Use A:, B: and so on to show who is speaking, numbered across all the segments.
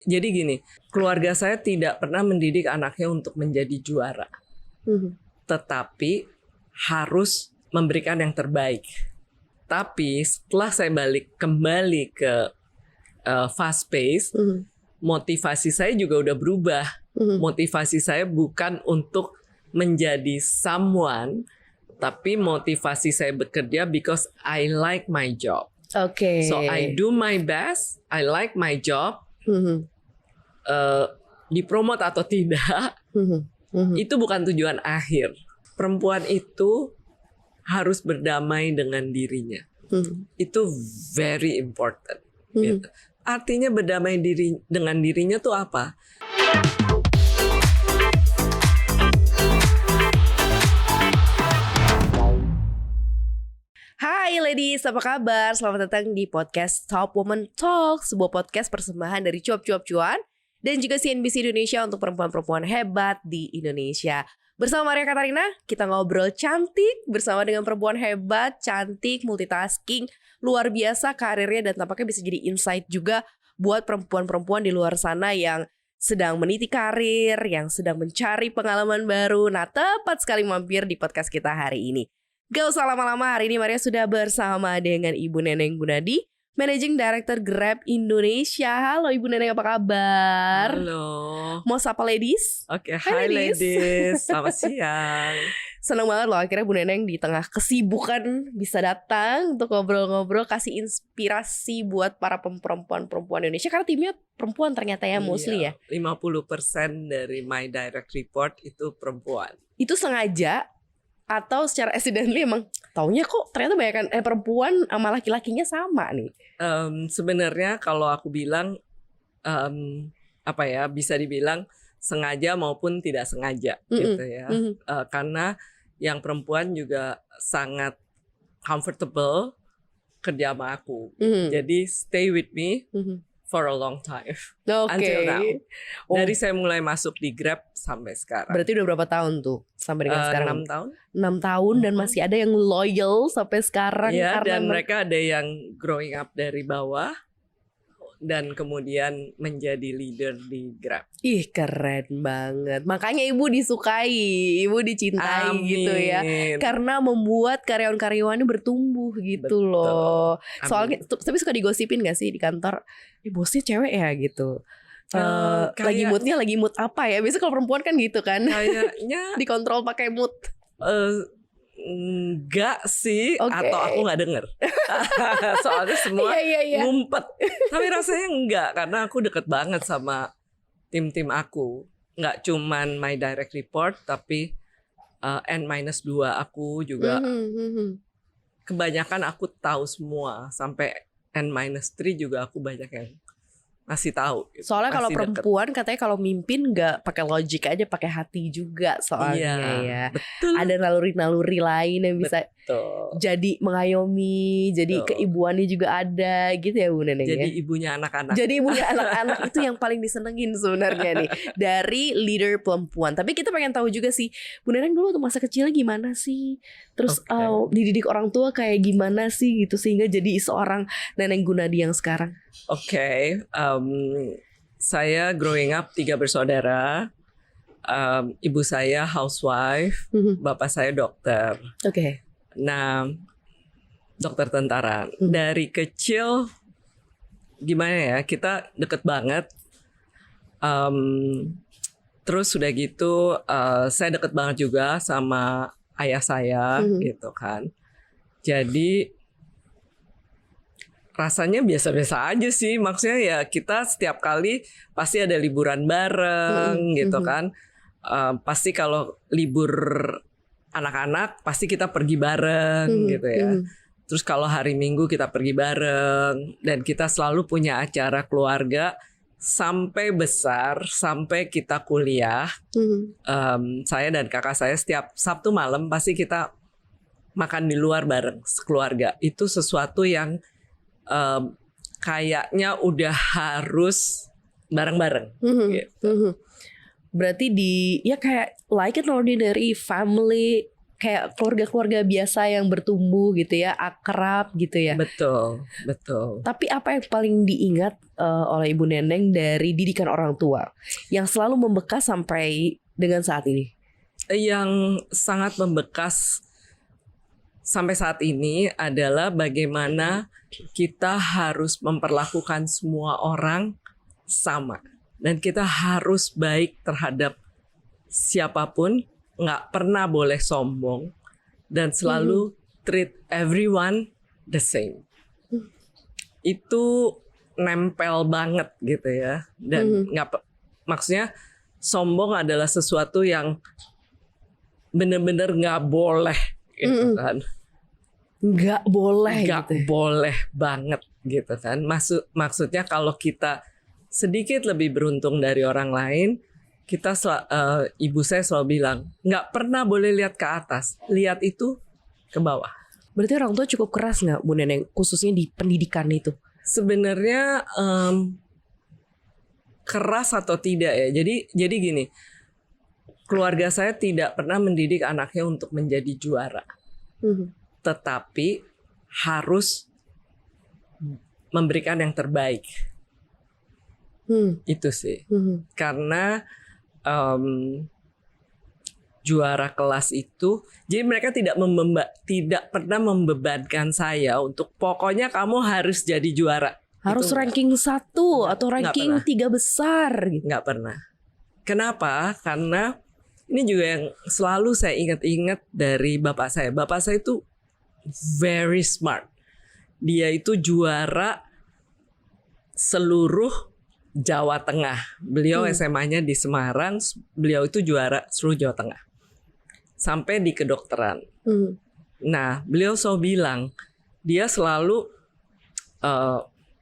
A: Jadi gini, keluarga saya tidak pernah mendidik anaknya untuk menjadi juara, tetapi harus memberikan yang terbaik. Tapi setelah saya kembali ke fast pace, motivasi saya juga udah berubah. Motivasi saya bukan untuk menjadi someone, tapi motivasi saya bekerja because I like my job.
B: Oke.
A: So I do my best, I like my job. Dipromote atau tidak, itu bukan tujuan akhir. Perempuan itu harus berdamai dengan dirinya. Itu very important. Gitu. Artinya berdamai dengan dirinya tuh apa?
B: Hai ladies, apa kabar? Selamat datang di podcast Top Woman Talk, sebuah podcast persembahan dari Cuap-Cuap Cuan dan juga CNBC Indonesia untuk perempuan-perempuan hebat di Indonesia. Bersama Maria Katarina, kita ngobrol cantik bersama dengan perempuan hebat, cantik, multitasking, luar biasa karirnya, dan tampaknya bisa jadi insight juga buat perempuan-perempuan di luar sana yang sedang meniti karir, yang sedang mencari pengalaman baru. Nah, tepat sekali mampir di podcast kita hari ini. Gak usah lama-lama, hari ini Maria sudah bersama dengan Ibu Neneng Gunadi, Managing Director Grab Indonesia. Halo Ibu Neneng, apa kabar?
A: Halo.
B: Mau sapa ladies?
A: Oke, hai ladies. Selamat siang.
B: Seneng banget loh akhirnya Bu Neneng di tengah kesibukan bisa datang untuk ngobrol-ngobrol, kasih inspirasi buat para perempuan-perempuan Indonesia. Karena timnya perempuan ternyata ya, mostly ya.
A: 50% dari my direct report itu perempuan.
B: Itu sengaja atau secara accidentally emang taunya kok ternyata banyak perempuan sama laki-lakinya sama nih?
A: Sebenarnya kalau aku bilang bisa dibilang sengaja maupun tidak sengaja gitu ya. Karena yang perempuan juga sangat comfortable kerja sama aku. Jadi stay with me for a long time. Until now. Dari saya mulai masuk di Grab sampai sekarang.
B: Berarti udah berapa tahun tuh sampai dengan sekarang?
A: 6 tahun.
B: 6 tahun dan masih ada yang loyal sampai sekarang.
A: Ya,
B: karena
A: dan mereka ada yang growing up dari bawah dan kemudian menjadi leader di Grab.
B: Ih, keren banget. Makanya Ibu disukai, Ibu dicintai. Amin. Gitu ya. Karena membuat karyawan-karyawannya bertumbuh gitu. Betul. Loh. Amin. Soalnya tapi suka digosipin gak sih di kantor? Bosnya cewek ya gitu. Lagi mood apa ya? Biasanya kalau perempuan kan gitu kan.
A: Kayaknya
B: dikontrol pakai mood.
A: Enggak sih, atau aku nggak denger. Soalnya semua ngumpet. Tapi rasanya enggak, karena aku deket banget sama tim-tim aku. Nggak cuman my direct report, tapi N-2 aku juga. Kebanyakan aku tahu semua. Sampai N-3 juga aku banyak yang masih tahu.
B: Soalnya kalau perempuan katanya kalau mimpin nggak pakai logik aja, pakai hati juga soalnya ya. Betul. Ada naluri-naluri lain yang bisa jadi mengayomi, jadi keibuannya juga ada gitu ya Bu Neneng.
A: Jadi ibunya anak-anak.
B: Jadi ibunya anak-anak itu yang paling disenengin sebenarnya nih dari leader perempuan. Tapi kita pengen tahu juga sih Bu Neneng dulu tuh masa kecilnya gimana sih? Terus dididik orang tua kayak gimana sih gitu sehingga jadi seorang Neneng Gunadi yang sekarang.
A: Saya growing up 3 bersaudara. Ibu saya housewife, bapak saya dokter. Nah, dokter tentara. Dari kecil gimana ya, kita deket banget. Terus sudah gitu, saya deket banget juga sama ayah saya, gitu kan. Jadi rasanya biasa-biasa aja sih. Maksudnya ya kita setiap kali pasti ada liburan bareng gitu kan. Pasti kalau libur anak-anak pasti kita pergi bareng gitu ya. Terus kalau hari Minggu kita pergi bareng. Dan kita selalu punya acara keluarga sampai besar, sampai kita kuliah. Saya dan kakak saya setiap Sabtu malam pasti kita makan di luar bareng sekeluarga. Itu sesuatu yang kayaknya udah harus bareng-bareng gitu.
B: Berarti ya kayak like it ordinary family kayak keluarga-keluarga biasa yang bertumbuh gitu ya, akrab gitu ya.
A: Betul.
B: Tapi apa yang paling diingat oleh Ibu Neneng dari didikan orang tua yang selalu membekas sampai dengan saat ini?
A: Yang sangat membekas sampai saat ini adalah bagaimana kita harus memperlakukan semua orang sama. Dan kita harus baik terhadap siapapun, nggak pernah boleh sombong, dan selalu treat everyone the same. Itu nempel banget gitu ya. Dan maksudnya sombong adalah sesuatu yang benar-benar nggak boleh gitu kan.
B: Nggak boleh
A: Nggak
B: gitu.
A: boleh banget gitu kan. Maksudnya kalau kita sedikit lebih beruntung dari orang lain, kita ibu saya selalu bilang nggak pernah boleh lihat ke atas, lihat itu ke bawah.
B: Berarti orang tua cukup keras nggak Bu Neneng, khususnya di pendidikan itu?
A: Sebenarnya keras atau tidak ya. Jadi gini, keluarga saya tidak pernah mendidik anaknya untuk menjadi juara, tetapi harus memberikan yang terbaik. Itu sih. Karena juara kelas itu, jadi mereka tidak pernah membebankan saya untuk pokoknya kamu harus jadi juara.
B: Harus
A: Itu
B: ranking 1 atau ranking 3 besar gitu.
A: nggak pernah. Kenapa? Karena ini juga yang selalu saya ingat-ingat dari bapak saya. Bapak saya itu very smart. Dia itu juara seluruh Jawa Tengah. Beliau SMA-nya di Semarang, beliau itu juara seluruh Jawa Tengah. Sampai di kedokteran. Nah, beliau selalu bilang, dia selalu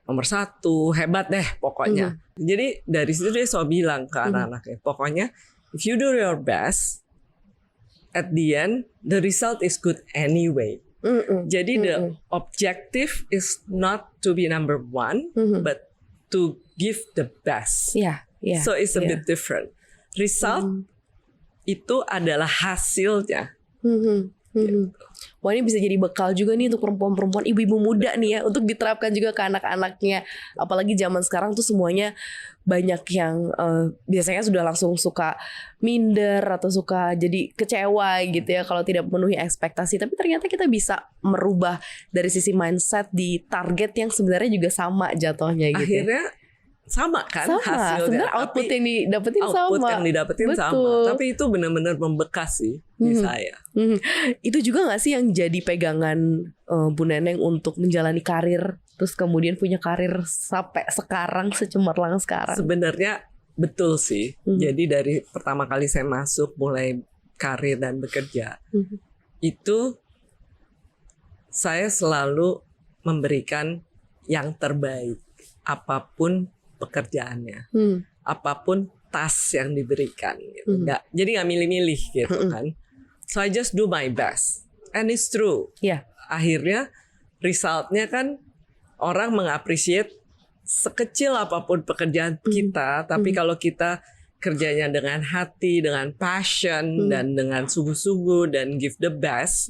A: nomor 1, hebat deh pokoknya. Jadi dari situ dia selalu bilang ke anak-anaknya, pokoknya if you do your best, at the end, the result is good anyway. Jadi the objective is not to be number 1, but to give the best. So it's a bit different. Result itu adalah hasilnya.
B: Wah, ini bisa jadi bekal juga nih untuk perempuan-perempuan, ibu-ibu muda nih ya, untuk diterapkan juga ke anak-anaknya. Apalagi zaman sekarang tuh semuanya banyak yang biasanya sudah langsung suka minder atau suka jadi kecewa gitu ya kalau tidak memenuhi ekspektasi. Tapi ternyata kita bisa merubah dari sisi mindset di target yang sebenarnya juga sama jatuhnya gitu.
A: Akhirnya sama kan hasilnya.
B: Sebenarnya output yang didapetin sama.
A: Output yang didapetin sama. Tapi itu benar-benar membekas sih di saya.
B: Itu juga gak sih yang jadi pegangan Bu Neneng untuk menjalani karir, terus kemudian punya karir sampai sekarang, secemerlang sekarang?
A: Sebenarnya betul sih. Jadi dari pertama kali saya masuk mulai karir dan bekerja, itu saya selalu memberikan yang terbaik, apapun pekerjaannya, apapun task yang diberikan gitu. Jadi nggak milih-milih gitu kan. So I just do my best, and it's true. Akhirnya resultnya kan orang mengapresiasi sekecil apapun pekerjaan kita, tapi kalau kita kerjanya dengan hati, dengan passion, dan dengan sungguh-sungguh dan give the best,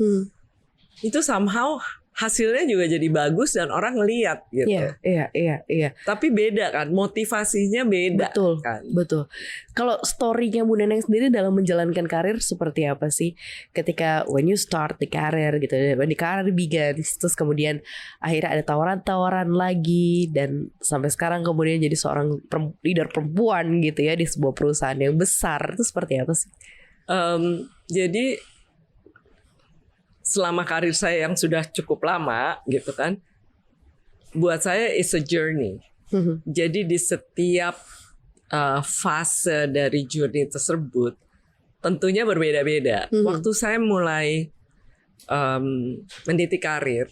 A: itu somehow hasilnya juga jadi bagus dan orang ngeliat gitu.
B: Iya.
A: Tapi beda kan, motivasinya beda.
B: Betul. Kalau story-nya Bu Neneng sendiri dalam menjalankan karir seperti apa sih? Ketika when you start the career gitu, when the career begins, terus kemudian akhirnya ada tawaran-tawaran lagi, dan sampai sekarang kemudian jadi seorang leader perempuan gitu ya di sebuah perusahaan yang besar, itu seperti apa sih?
A: Jadi selama karir saya yang sudah cukup lama gitu kan, buat saya it's a journey. Jadi di setiap fase dari journey tersebut tentunya berbeda-beda. Waktu saya mulai meniti karir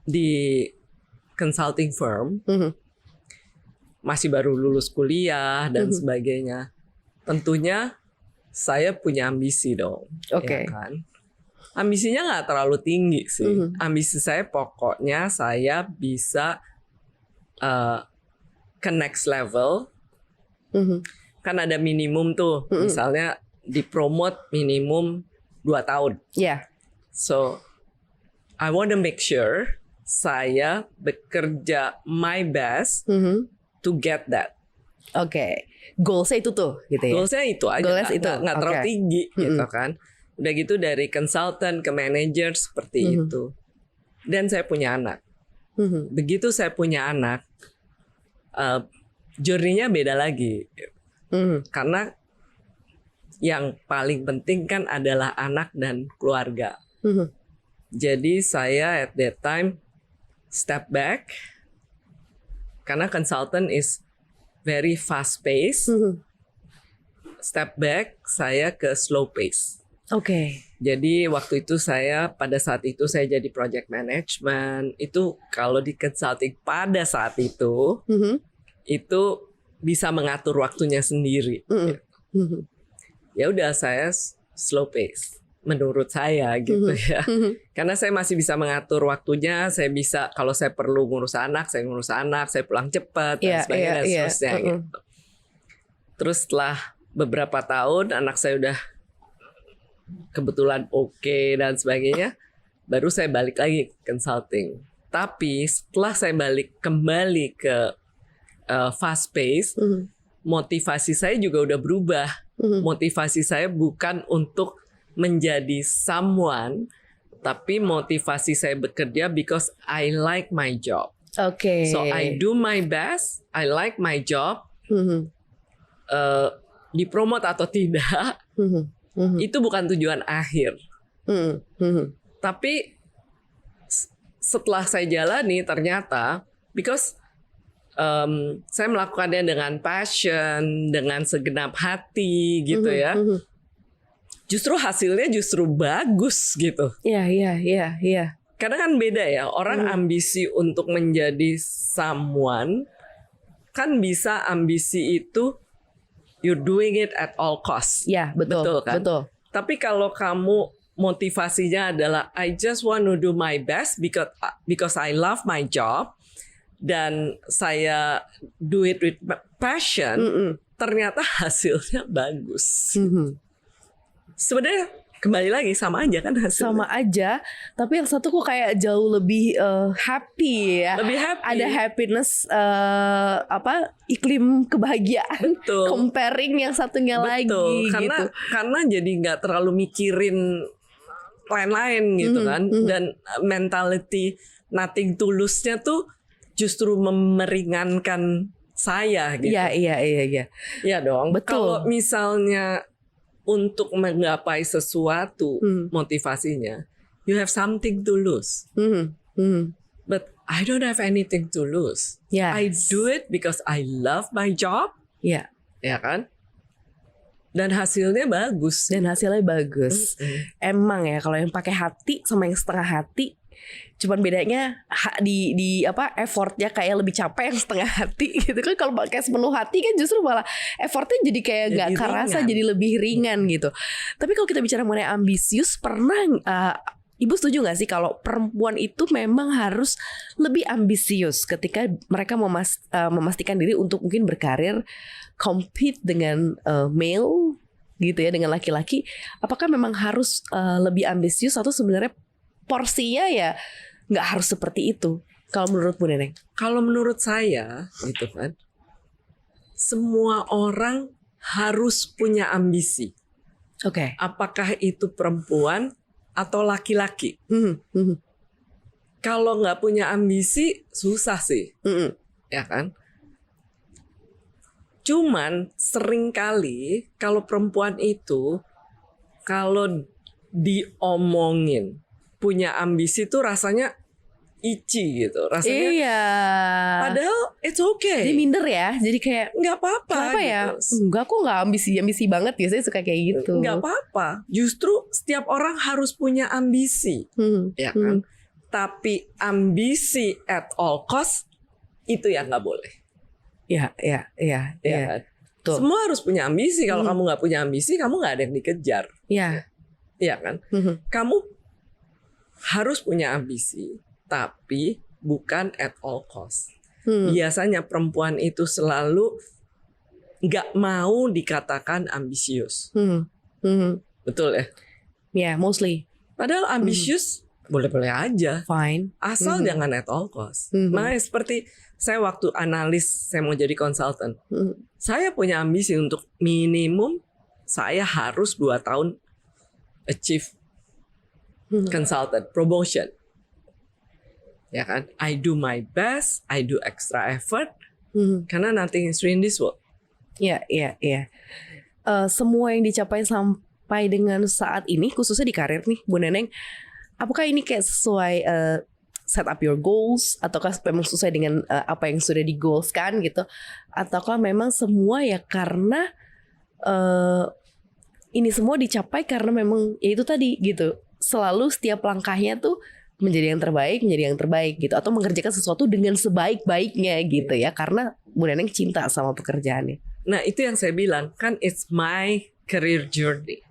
A: di consulting firm, masih baru lulus kuliah dan sebagainya, tentunya saya punya ambisi dong. Ya kan? Ambisinya nggak terlalu tinggi sih. Ambisi saya pokoknya saya bisa ke next level. Kan ada minimum tuh. Misalnya dipromot minimum 2 tahun.
B: Yeah.
A: So I want to make sure saya bekerja my best to get that.
B: Oke. Goalsnya itu tuh gitu ya.
A: Goalsnya itu aja.
B: Goalsnya itu.
A: Nggak terlalu
B: Oke.
A: tinggi gitu kan. Udah gitu dari consultant ke manager seperti itu. Dan saya punya anak. Begitu saya punya anak, journey-nya beda lagi. Karena yang paling penting kan adalah anak dan keluarga. Jadi saya at that time step back karena consultant is very fast pace. Step back, saya ke slow pace.
B: Oke.
A: Jadi waktu itu pada saat itu saya jadi project management. Itu kalau di consulting pada saat itu bisa mengatur waktunya sendiri. Ya udah saya slow pace menurut saya gitu ya. Karena saya masih bisa mengatur waktunya, saya bisa kalau saya perlu ngurus anak, saya ngurus anak, saya pulang cepat dan sebagainya dan seterusnya gitu. Terus setelah beberapa tahun anak saya udah kebetulan oke dan sebagainya, baru saya balik lagi consulting. Tapi setelah saya kembali ke fast pace, motivasi saya juga udah berubah. Motivasi saya bukan untuk menjadi someone, tapi motivasi saya bekerja because I like my job.
B: Oke.
A: So I do my best, I like my job. Dipromot atau tidak, itu bukan tujuan akhir. Tapi setelah saya jalani ternyata because saya melakukannya dengan passion, dengan segenap hati gitu ya. Justru hasilnya justru bagus gitu.
B: Iya.
A: Karena kan beda ya, orang ambisi untuk menjadi someone kan bisa ambisi itu you're doing it at all costs.
B: Ya, betul
A: kan?
B: Betul.
A: Tapi kalau kamu motivasinya adalah I just want to do my best because I love my job dan saya do it with passion, ternyata hasilnya bagus. Sebenarnya kembali lagi sama aja kan hasilnya.
B: Sama aja, tapi yang satu kok kayak jauh lebih happy ya.
A: Lebih happy.
B: Ada happiness iklim kebahagiaan.
A: Betul.
B: Comparing yang satunya lagi
A: karena jadi nggak terlalu mikirin lain-lain gitu kan. Dan mentality nothing tulusnya tuh justru meringankan saya gitu.
B: Iya.
A: Iya dong.
B: Betul.
A: Kalau misalnya untuk menggapai sesuatu motivasinya, you have something to lose. But I don't have anything to lose.
B: Yes.
A: I do it because I love my job.
B: Iya.
A: Ya kan? Dan hasilnya bagus.
B: Emang ya kalau yang pakai hati sama yang setengah hati, cuman bedanya di effortnya kayak lebih capek yang setengah hati gitu kan. Kalau pakai sepenuh hati kan justru malah effortnya jadi kayak nggak kerasa, jadi lebih ringan gitu. Tapi kalau kita bicara mengenai ambisius, pernah Ibu setuju nggak sih kalau perempuan itu memang harus lebih ambisius ketika mereka memastikan diri untuk mungkin berkarir, compete dengan male gitu ya, dengan laki-laki? Apakah memang harus lebih ambisius atau sebenarnya porsinya ya nggak harus seperti itu? Kalau menurut Bu Neneng?
A: Kalau menurut saya gitu kan, semua orang harus punya ambisi.
B: Oke.
A: Apakah itu perempuan atau laki-laki? Kalau nggak punya ambisi susah sih, ya kan? Cuman seringkali kalau perempuan itu kalau diomongin punya ambisi tuh rasanya itchy gitu, rasanya.
B: Iya.
A: Padahal it's okay.
B: Jadi minder ya, jadi kayak
A: nggak apa-apa.
B: Kenapa
A: gitu.
B: ya? Enggak, kok nggak ambisi banget. Biasanya suka kayak gitu.
A: Nggak apa-apa. Justru setiap orang harus punya ambisi, ya kan? Tapi ambisi at all cost itu yang nggak boleh.
B: Iya.
A: Kan?
B: Tuh.
A: Semua harus punya ambisi. Kalau kamu nggak punya ambisi, kamu nggak ada yang dikejar.
B: Iya.
A: Iya kan? Kamu harus punya ambisi, tapi bukan at all cost. Biasanya perempuan itu selalu nggak mau dikatakan ambisius. Betul ya?
B: mostly.
A: Padahal ambisius boleh-boleh aja.
B: Fine.
A: Asal jangan at all cost. Makanya seperti saya waktu analis, saya mau jadi konsultan. Saya punya ambisi untuk minimum saya harus 2 tahun achieve consultant promotion. Ya kan? I do my best, I do extra effort. Karena nothing is free in this world.
B: Iya. Semua yang dicapai sampai dengan saat ini, khususnya di karir nih, Bu Neneng, apakah ini kayak sesuai set up your goals, ataukah memang sesuai dengan apa yang sudah di goalskan gitu, ataukah memang semua ya karena ini semua dicapai karena memang ya itu tadi gitu, selalu setiap langkahnya tuh menjadi yang terbaik gitu, atau mengerjakan sesuatu dengan sebaik-baiknya gitu ya, karena Bu Neneng cinta sama pekerjaannya.
A: Nah itu yang saya bilang, kan it's my career journey.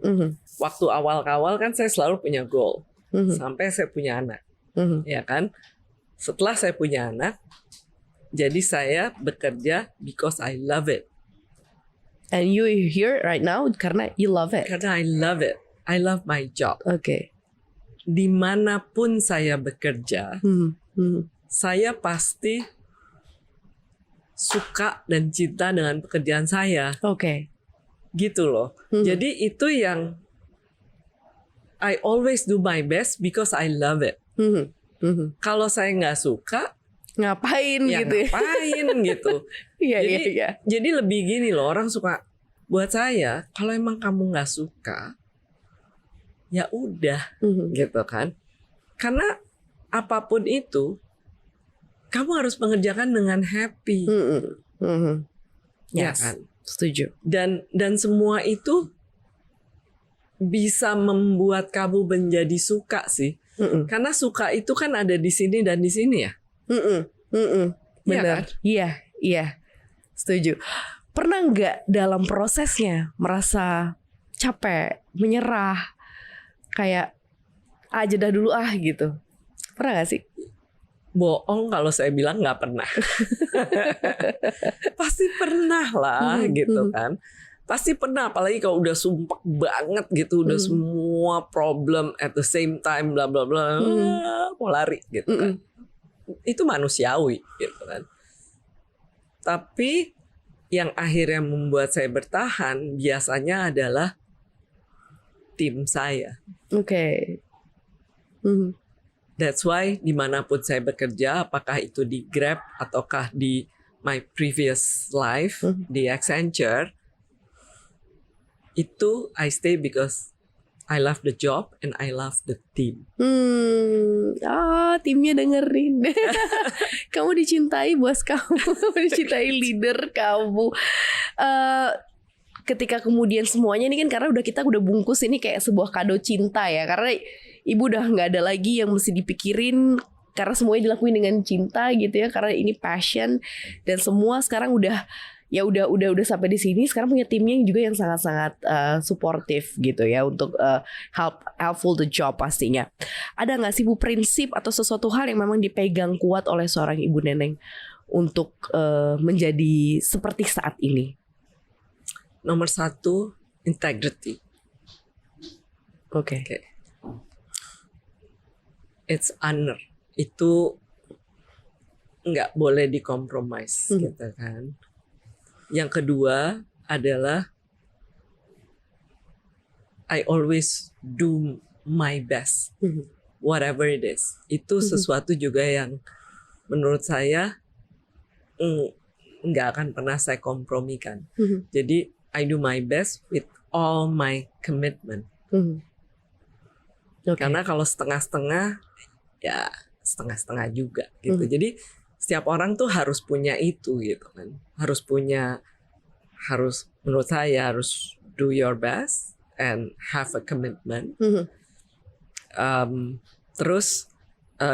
A: Waktu awal-awal kan saya selalu punya goal. Sampai saya punya anak. Ya kan? Setelah saya punya anak, jadi saya bekerja because I love it.
B: And you here right now karena you love it.
A: Karena I love it. I love my job.
B: Okay.
A: Dimanapun saya bekerja, saya pasti suka dan cinta dengan pekerjaan saya.
B: Okay.
A: Gitu loh. Jadi itu yang I always do my best because I love it. Kalau saya nggak suka,
B: ngapain
A: ya
B: gitu?
A: Ngapain gitu?
B: Iya.
A: Jadi lebih gini loh, orang suka buat saya. Kalau emang kamu nggak suka, ya udah, gitu kan? Karena apapun itu, kamu harus mengerjakan dengan happy, ya kan?
B: Setuju.
A: Dan semua itu bisa membuat kamu menjadi suka sih. Karena suka itu kan ada di sini dan di sini ya.
B: Benar. Iya. Setuju. Pernah nggak dalam prosesnya merasa capek, menyerah, kayak jeda dulu gitu? Pernah nggak sih?
A: Bohong kalau saya bilang nggak pernah. Pasti pernah lah gitu kan. Pasti pernah, apalagi kalau udah sumpah banget gitu, udah semua problem at the same time, bla bla bla, mau lari gitu kan. Itu manusiawi gitu kan. Tapi yang akhirnya membuat saya bertahan biasanya adalah tim saya.
B: Okay.
A: That's why dimanapun saya bekerja, apakah itu di Grab ataukah di my previous life di Accenture, itu I stay because I love the job and I love the team.
B: Timnya dengerin. Kamu dicintai bos kamu, dicintai leader kamu. Ketika kemudian semuanya ini kan karena kita udah bungkus ini kayak sebuah kado cinta ya, karena ibu udah nggak ada lagi yang mesti dipikirin karena semuanya dilakuin dengan cinta gitu ya, karena ini passion dan semua sekarang udah sampai di sini. Sekarang punya timnya yang juga yang sangat-sangat supportive gitu ya, untuk helpful the job pastinya. Ada nggak sih Bu prinsip atau sesuatu hal yang memang dipegang kuat oleh seorang Ibu Neneng untuk menjadi seperti saat ini?
A: Nomor 1, integrity.
B: Okay.
A: It's honor. Itu nggak boleh dikompromis gitu kan. Yang kedua adalah I always do my best, whatever it is. Itu sesuatu juga yang menurut saya nggak akan pernah saya kompromikan. Jadi I do my best with all my commitment.
B: Okay.
A: Karena kalau setengah-setengah, ya setengah-setengah juga gitu. Jadi setiap orang tuh harus punya itu gitu kan. Harus menurut saya harus do your best and have a commitment. Terus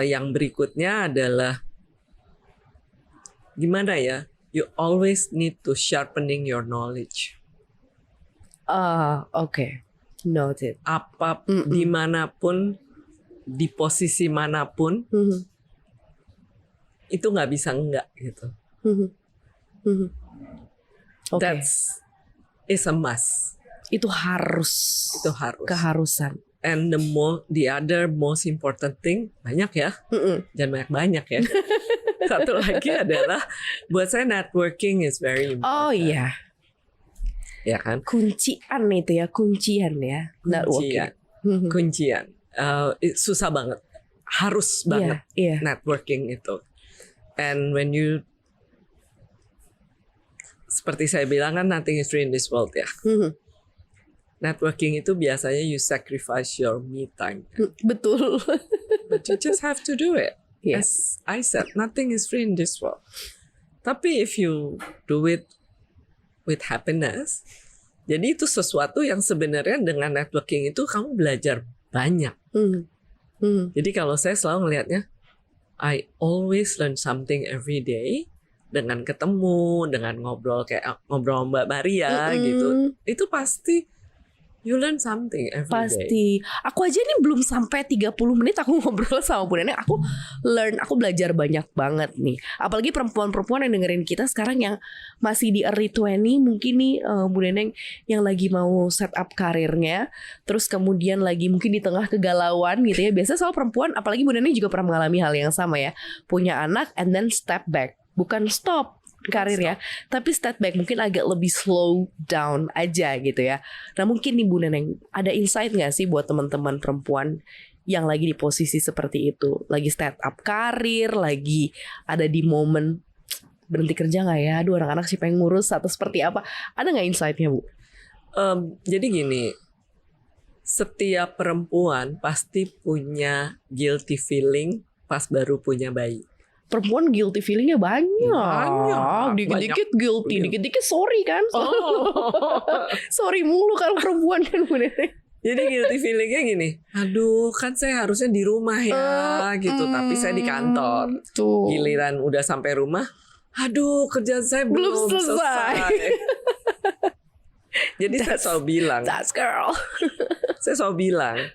A: yang berikutnya adalah gimana ya? You always need to sharpening your knowledge.
B: Okay. Noted.
A: Dimanapun, di posisi manapun, itu nggak bisa enggak gitu.
B: Okay.
A: Is a must.
B: Itu harus.
A: Itu harus.
B: Keharusan.
A: And the other most important thing, banyak ya, jangan banyak ya. Satu lagi adalah buat saya networking is very important.
B: Oh iya,
A: Ya kan?
B: kuncian ya, networking.
A: Kuncian. Susah banget, harus banget
B: Iya.
A: networking itu. And when you, seperti saya bilang kan, nothing is free in this world ya. Networking itu biasanya you sacrifice your me time.
B: Betul.
A: But you just have to do it.
B: Yeah.
A: As I said, nothing is free in this world. Tapi if you do it with happiness, jadi itu sesuatu yang sebenarnya dengan networking itu kamu belajar banyak. Jadi kalau saya selalu ngelihatnya, I always learn something every day. Dengan ketemu, dengan ngobrol kayak ngobrol Mbak Maria gitu, itu pasti you learn something every day.
B: Pasti. Aku aja nih belum sampai 30 menit aku ngobrol sama Bu Neneng. Aku belajar banyak banget nih. Apalagi perempuan-perempuan yang dengerin kita sekarang yang masih di early 20, mungkin nih Bu Neneng yang lagi mau set up karirnya, terus kemudian lagi mungkin di tengah kegalauan gitu ya. Biasanya soal perempuan, apalagi Bu Neneng juga pernah mengalami hal yang sama ya. Punya anak and then step back. Bukan stop karir ya, tapi step back, mungkin agak lebih slow down aja gitu ya. Nah mungkin nih Bu Neneng, ada insight gak sih buat teman-teman perempuan yang lagi di posisi seperti itu, lagi start up karir, lagi ada di momen berhenti kerja gak ya, aduh anak-anak siapa yang ngurus atau seperti apa, ada gak insightnya Bu?
A: Jadi gini, setiap perempuan pasti punya guilty feeling pas baru punya bayi.
B: Perempuan guilty feelingnya banyak. Dikit-dikit guilty, dikit-dikit sorry kan. Sorry mulu kalau perempuan kan Bu Neneng.
A: Jadi guilty feelingnya gini, aduh kan saya harusnya di rumah ya gitu, tapi saya di kantor.
B: Tuh.
A: Giliran udah sampai rumah, aduh kerjaan saya belum selesai. Jadi saya selalu bilang,
B: That's girl.
A: saya selalu bilang,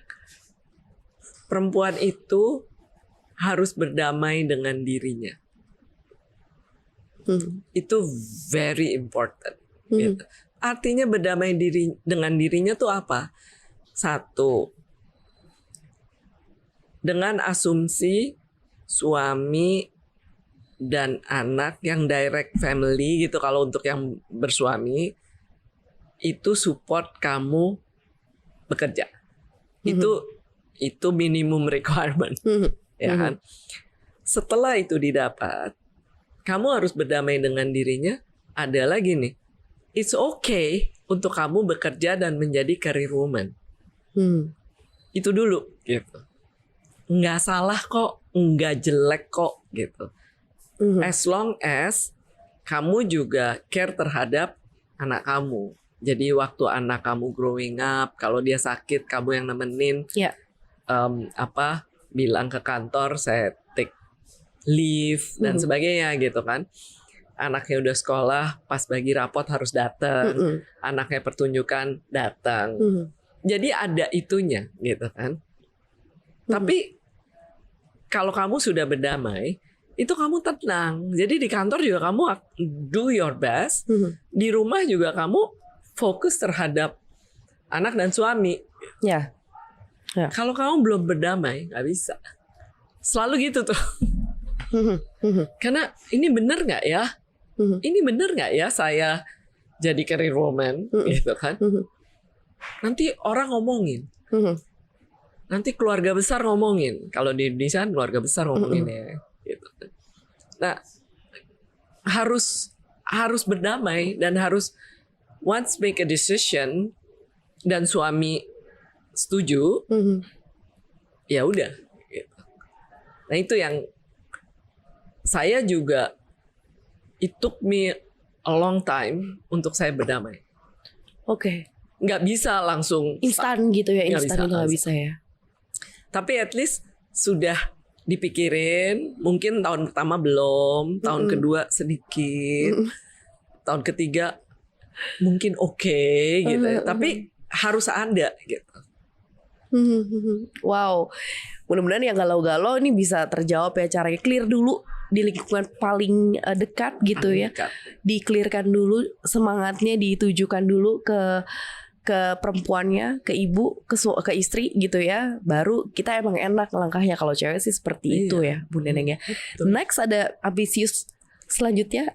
A: perempuan itu harus berdamai dengan dirinya. Itu very important. Gitu. Artinya berdamai dengan dirinya tuh apa? Satu, dengan asumsi suami dan anak yang direct family gitu. Kalau untuk yang bersuami, itu support kamu bekerja. Itu minimum requirement. Ya kan? Setelah itu didapat, kamu harus berdamai dengan dirinya. Ada lagi nih, it's okay untuk kamu bekerja dan menjadi career woman. Itu dulu gitu. Nggak salah kok, nggak jelek kok gitu. As long as kamu juga care terhadap anak kamu. Jadi waktu anak kamu growing up, kalau dia sakit kamu yang nemenin.
B: Yeah.
A: Bilang ke kantor saya take leave dan sebagainya gitu kan. Anaknya udah sekolah, pas bagi rapot harus datang. Anaknya pertunjukan datang. Jadi ada itunya gitu kan. Tapi kalau kamu sudah berdamai, itu kamu tenang. Jadi di kantor juga kamu do your best. Di rumah juga kamu fokus terhadap anak dan suami.
B: Ya. Ya.
A: Kalau kamu belum berdamai, nggak bisa. Selalu gitu tuh. Karena ini bener nggak ya? Ini bener nggak ya saya jadi career woman, gitu kan? Nanti orang ngomongin. Nanti keluarga besar ngomongin. Kalau di Indonesia keluarga besar ngomongin ya. Gitu. Nah, harus berdamai dan harus once make a decision dan suami setuju, ya udah. Gitu. Nah itu yang saya juga, it took me a long time untuk saya berdamai.
B: Oke.
A: Nggak bisa langsung
B: Instan gitu ya, instan itu nggak bisa ya.
A: Tapi at least sudah dipikirin. Mungkin tahun pertama belum, tahun kedua sedikit, tahun ketiga mungkin oke, gitu. Tapi harus ada gitu.
B: Wow, mudah-mudahan yang galau-galau ini bisa terjawab ya, caranya clear dulu di lingkungan paling dekat gitu ya. Di-clearkan dulu semangatnya, ditujukan dulu ke ke perempuannya, ke ibu, ke istri gitu ya, baru kita emang enak langkahnya. Kalau cewek sih seperti itu ya Bu Neneng ya. Next ada ambisi selanjutnya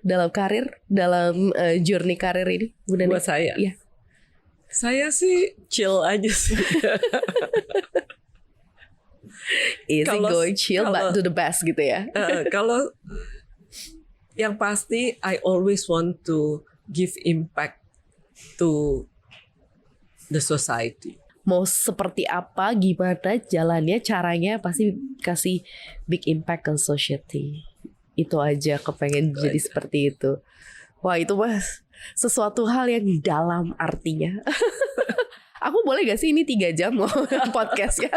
B: dalam karir, dalam journey karir ini Bu Neneng.
A: Buat saya,
B: Iya.
A: Saya sih chill aja sih.
B: Easy going chill but do the best gitu ya.
A: Kalau yang pasti I always want to give impact to the society.
B: Mau seperti apa, gimana jalannya, caranya pasti kasih big impact ke society. Itu aja kepengen jadi seperti itu. Wah itu mas sesuatu hal yang dalam artinya. Aku boleh gak sih ini 3 jam loh podcast ya.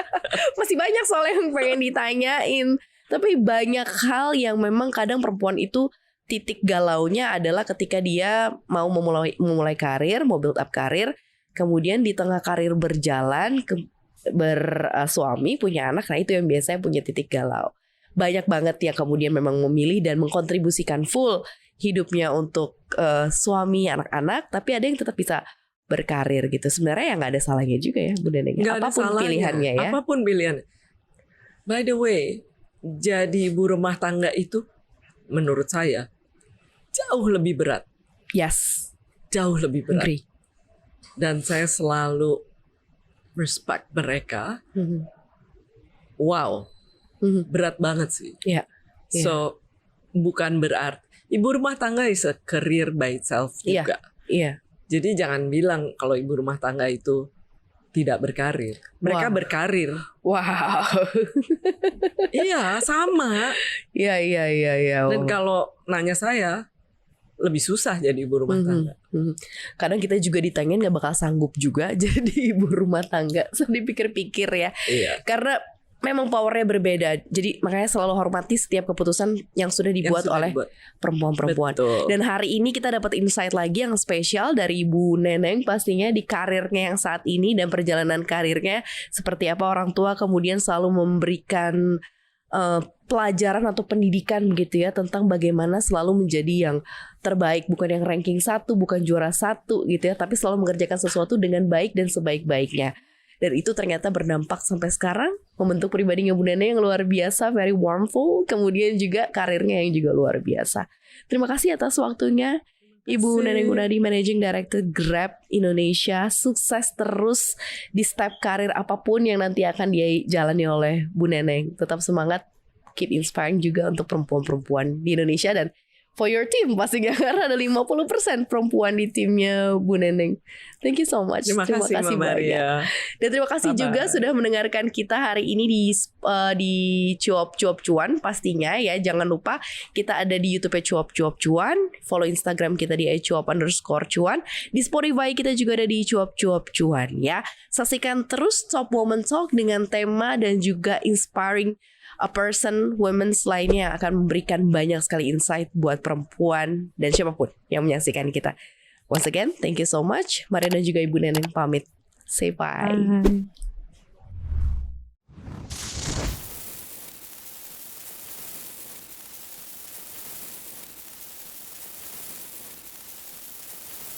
B: Masih banyak soalnya yang pengen ditanyain. Tapi banyak hal yang memang kadang perempuan itu titik galaunya adalah ketika dia mau memulai karir, mau build up karir, kemudian di tengah karir berjalan, bersuami, punya anak, nah itu yang biasanya punya titik galau. Banyak banget yang kemudian memang memilih dan mengkontribusikan full hidupnya untuk suami, anak-anak, tapi ada yang tetap bisa berkarir gitu. Sebenarnya ya nggak ada salahnya juga ya Bu Neneng. Apapun pilihannya ya.
A: Apapun pilihan. By the way, jadi ibu rumah tangga itu menurut saya jauh lebih berat.
B: Yes.
A: Jauh lebih berat.
B: Agree.
A: Dan saya selalu respect mereka. Wow. Berat banget sih.
B: Yeah.
A: So bukan berarti ibu rumah tangga is a career by itself juga.
B: Iya.
A: Jadi jangan bilang kalau ibu rumah tangga itu tidak berkarir. Mereka berkarir.
B: Wow.
A: Iya, sama.
B: Iya.
A: Dan kalau nanya saya, lebih susah jadi ibu rumah tangga.
B: Kadang kita juga ditanyain gak bakal sanggup juga jadi ibu rumah tangga. So dipikir-pikir ya.
A: Iya.
B: Karena memang powernya berbeda. Jadi makanya selalu hormati setiap keputusan yang sudah dibuat oleh perempuan-perempuan.
A: Betul.
B: Dan hari ini kita dapat insight lagi yang spesial dari Ibu Neneng pastinya di karirnya yang saat ini dan perjalanan karirnya seperti apa. Orang tua kemudian selalu memberikan pelajaran atau pendidikan begitu ya tentang bagaimana selalu menjadi yang terbaik, bukan yang ranking 1, bukan juara 1 gitu ya, tapi selalu mengerjakan sesuatu dengan baik dan sebaik-baiknya. Dan itu ternyata berdampak sampai sekarang, membentuk pribadinya Bu Neneng yang luar biasa, very warmful, kemudian juga karirnya yang juga luar biasa. Terima kasih atas waktunya Ibu Neneng Gunadi, Managing Director Grab Indonesia. Sukses terus di step karir apapun yang nanti akan dijalani oleh Bu Neneng. Tetap semangat, keep inspiring juga untuk perempuan-perempuan di Indonesia dan for your team pastinya karena ada 50% perempuan di timnya Bu Neneng. Thank you so much.
A: Terima kasih
B: banyak. Dan terima kasih juga sudah mendengarkan kita hari ini di Cuap Cuan pastinya ya. Jangan lupa kita ada di YouTube Cuap Cuan. Follow Instagram kita di @cuap_cuan. Di Spotify kita juga ada di Cuap Cuan ya. Saksikan terus Top Woman Talk dengan tema dan juga inspiring a person, women's lainnya yang akan memberikan banyak sekali insight buat perempuan dan siapapun yang menyaksikan kita. Once again, thank you so much. Maria dan juga Ibu Neneng pamit. Say bye.